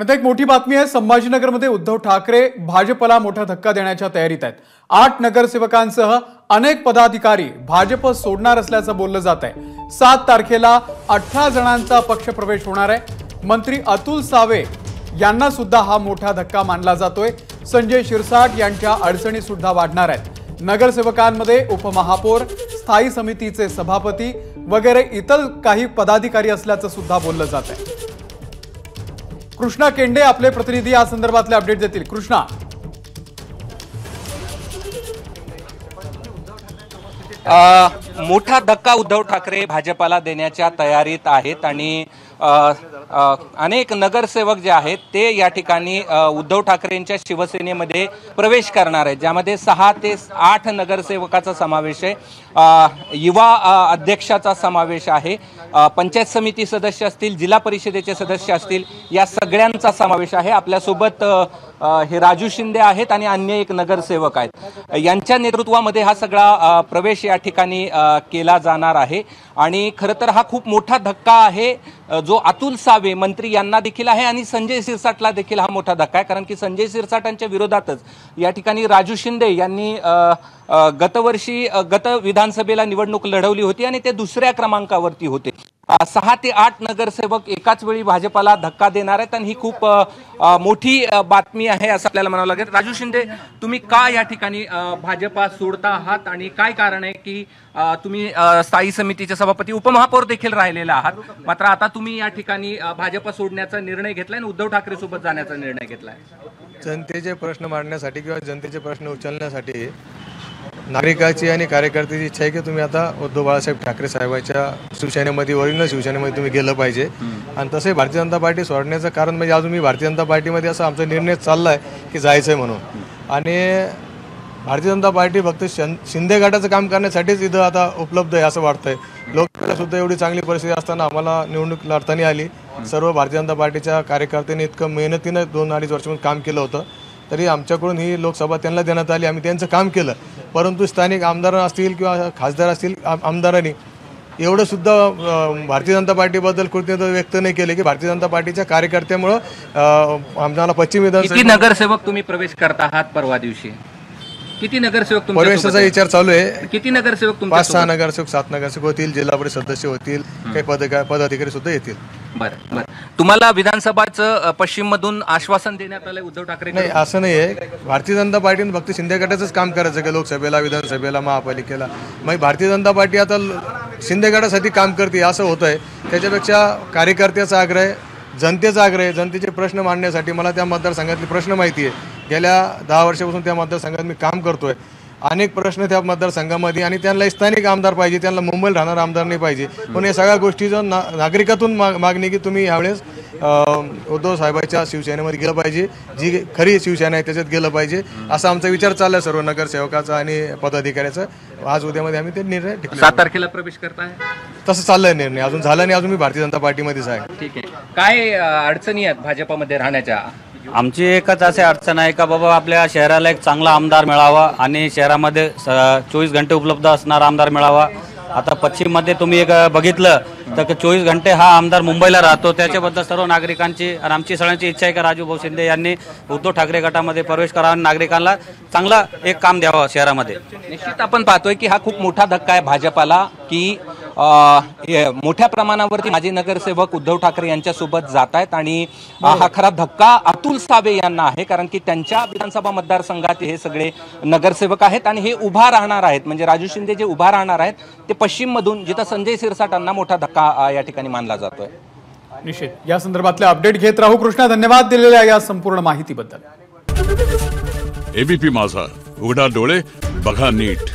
आता एक मोठी बातमी आहे। संभाजीनगरमध्ये उद्धव ठाकरे भाजपला मोठा धक्का देण्याच्या तयारीत आहेत। 8 नगरसेवकांसह अनेक पदाधिकारी भाजप सोडणार असल्याचं बोललं जात आहे। 7 तारखेला 18 जणांचा पक्षप्रवेश होणार आहे। मंत्री अतुल सावे यांना सुद्धा हा मोठा धक्का मानला जातोय। संजय शिरसाट यांच्या अडचणी सुद्धा वाढणार आहेत। नगरसेवकांमध्ये उपमहापौर, स्थायी समितीचे सभापती वगैरे इतर काही पदाधिकारी असल्याचं सुद्धा बोललं जात आहे। कृष्णा केंडे आपले प्रतिनिधी या संदर्भातले अपडेट देतील। कृष्णा, मोठा धक्का उद्धव ठाकरे भाजपाला देण्याच्या तयारीत आहेत आणि अनेक नगरसेवक जे आहेत ते या ठिकाणी उद्धव ठाकरेंच्या शिवसेनेमध्ये प्रवेश करणार आहेत, ज्यामध्ये 6 ते 8 नगरसेवकाचा समावेश आहे। युवा अध्यक्षाचा समावेश आहे, पंचायत समिती सदस्य असतील, जिल्हा परिषदेचे सदस्य असतील, या सगळ्यांचा समावेश आहे। आपल्यासोबत हे राजू शिंदे आहेत आणि अन्य एक नगरसेवक आहेत। यांच्या नेतृत्वामध्ये हा सगळा प्रवेश या ठिकाणी केला जाणार आहे आणि खरं तर हा खूप मोठा धक्का आहे जो अतुल सावे मंत्री यांना देखील आहे आणि संजय शिरसाटला देखील हा मोठा धक्का आहे, कारण की संजय शिरसाटांच्या विरोधातच या ठिकाणी राजू शिंदे यांनी गत विधानसभेला निवडणूक लढवली होती आणि ते दुसऱ्या क्रमांकावरती होते। 6 ते 8 नगरसेवक एकाच वेळी भाजपाला धक्का देणार आहेत आणि ही खूप मोठी बातमी आहे असं आपल्याला म्हणावं लागेल। राजू शिंदे, तुम्ही का या ठिकाणी भाजपा सोडता आहात आणि काय कारण आहे की तुम्ही स्थायी समितीचे सभापती, उपमहापौर देखील राहिलेला आहात, मात्र आता तुम्ही या ठिकाणी भाजपा सोडण्याचा निर्णय घेतलाय आणि उद्धव ठाकरे सोबत जाण्याचा निर्णय घेतलाय? जनतेचे प्रश्न मांडण्यासाठी किंवा जनतेचे प्रश्न उचलण्यासाठी नागरिकाची आणि कार्यकर्त्याची इच्छा आहे की तुम्ही आता उद्धव बाळासाहेब ठाकरे साहेबांच्या शिवसेनेमध्ये, ओरिजिनल शिवसेनेमध्ये तुम्ही गेलं पाहिजे। आणि तसे भारतीय जनता पार्टी सोडण्याचं कारण म्हणजे अजून मी भारतीय जनता पार्टीमध्ये असा आमचा निर्णय चालला आहे की जायचं आहे म्हणून। आणि भारतीय जनता पार्टी फक्त शिंदे गटाचं काम करण्यासाठीच इथं आता उपलब्ध आहे असं वाटतंय। लोकांना सुद्धा एवढी चांगली परिस्थिती असताना आम्हाला निवडणूक लढताना आली। सर्व भारतीय जनता पार्टीच्या कार्यकर्त्यांनी इतकं मेहनतीनं 2-2.5 वर्षांपासून काम केलं होतं, तरी आमच्याकडून ही लोकसभा त्यांना देण्यात आली, आम्ही त्यांचं काम केलं। परंतु स्थानिक आमदार असतील किंवा खासदार असतील, आमदारांनी एवढं सुद्धा भारतीय जनता पार्टीबद्दल कृतज्ञता व्यक्त नाही केले की भारतीय जनता पार्टीच्या कार्यकर्त्यामुळं आम्हाला पश्चिम विधानसभा। किती नगरसेवक तुम्ही प्रवेश करता आहात परवा दिवशी? किती नगरसेवक प्रवेशाचा विचार चालू आहे? किती नगरसेवक? 5-6 नगरसेवक, 7 नगरसेवक होतील, जिल्हा परिषद सदस्य होतील, काही पदाधिकारी सुद्धा येतील। बरं, तुम्हाला विधानसभाचं पश्चिम मधून आश्वासन देण्यात आलंय उद्धव ठाकरे? नाही, असं नाही आहे। भारतीय जनता पार्टीने फक्त शिंदे गटाचंच काम करायचं की लोकसभेला, विधानसभेला, महापालिकेला। मग भारतीय जनता पार्टी आता शिंदे गटासाठी काम करते असं होत आहे। त्याच्यापेक्षा कार्यकर्त्याचा आग्रह, जनतेचा आग्रह, जनतेचे प्रश्न मांडण्यासाठी मला त्या मतदारसंघातले प्रश्न माहिती आहे। गेल्या 10 वर्षापासून त्या मतदारसंघात मी काम करतोय। अनेक प्रश्न त्या मतदारसंघामध्ये आणि त्यांना स्थानिक आमदार पाहिजे, त्यांना मुंबईला राहणार आमदार नाही पाहिजे। पण या सगळ्या गोष्टीचं नागरिकातून मागणी की तुम्ही यावेळेस उद्धव साहेबांच्या शिवसेनेमध्ये गेलं पाहिजे, जी खरी शिवसेना आहे त्याच्यात गेलं पाहिजे, असा आमचा विचार चालला सर्व नगरसेवकाचा आणि पदाधिकाऱ्याचा। आज उद्यामध्ये आम्ही ते निर्णय 7 तारखेला प्रवेश करताय तसं चाललंय निर्णय, अजून झाला नाही, अजून मी भारतीय जनता पार्टीमध्येच आहे। ठीक आहे, काय अडचणी आहेत भाजपमध्ये राहण्याच्या? आमची एकच अशी अडचण आहे का बाबा आपल्या शहराला एक चांगला आमदार मिळावा आणि शहरामध्ये 24 घंटे उपलब्ध असणारा आमदार मिळावा। आता पश्चिममध्ये तुम्ही एक बघितलं तर 24 घंटे हा आमदार मुंबईला राहतो। त्याच्याबद्दल सर्व नागरिकांची आणि आमची सगळ्यांची इच्छा आहे का राजूभाऊ शिंदे यांनी उद्धव ठाकरे गटामध्ये प्रवेश करावा आणि नागरिकांना चांगला एक काम द्यावं शहरामध्ये। निश्चित आपण पाहतोय की हा खूप मोठा धक्का आहे भाजपाला की मोठ्या प्रमाणावरती माजी नगरसेवक उद्धव ठाकरे यांच्यासोबत जात आहेत आणि हा खरा धक्का अतुल सावे यांना आहे, कारण की त्यांच्या विधानसभा मतदारसंघात हे सगळे नगरसेवक आहेत आणि हे उभा राहणार आहेत। म्हणजे राजू शिंदे जे उभा राहणार आहेत ते पश्चिम मधून, जिथं संजय शिरसाटांना मोठा धक्का या ठिकाणी मानला जातोय। निश्चित या संदर्भातले अपडेट घेत राहू। कृष्णा, धन्यवाद दिलेल्या या संपूर्ण माहितीबद्दल। एबीपी माझा, उघडा डोळे बघा नीट।